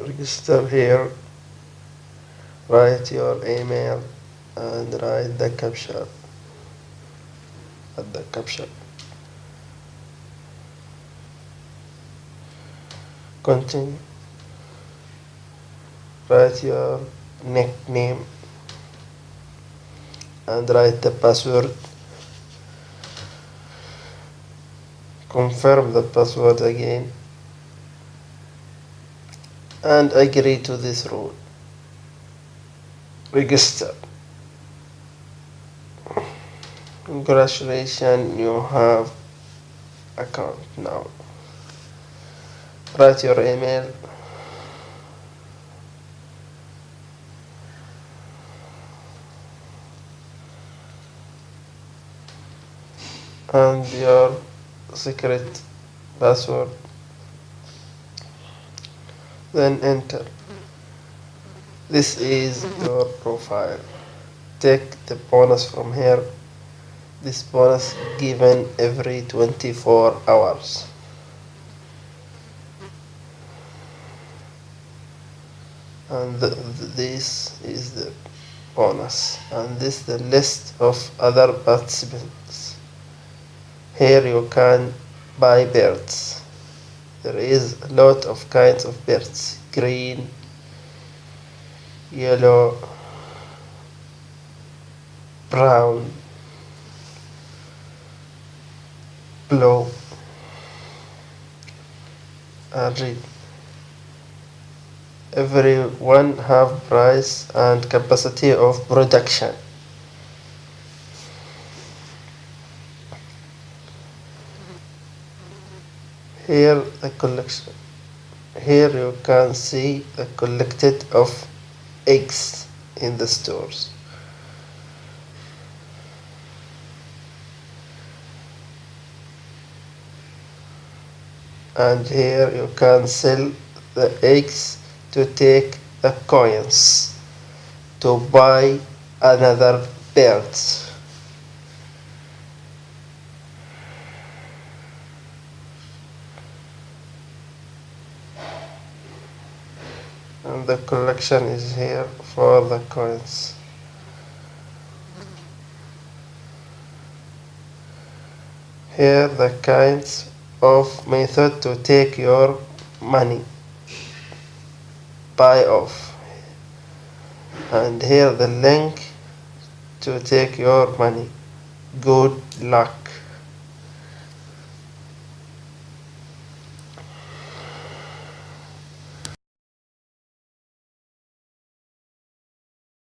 register here, write your email and write the captcha at the captcha. Continue. Write your nickname and write the password. Confirm the password again and agree to this rule. Register. Congratulations, you have account now. Write your email and your secret password, then enter. This is your profile. Take the bonus from here. This bonus given every 24 hours. And this is the bonus, and this is the list of other participants. Here you can buy birds. There is a lot of kinds of birds: green, yellow, brown, blue, and red. Every one have price and capacity of production. Here the collection. Here you can see the collected of eggs in the stores. And here you can sell the eggs to take the coins to buy another bird. And the collection is here for the coins. Here the kinds of method to take your money. Buy off. And here the link to take your money. Good luck.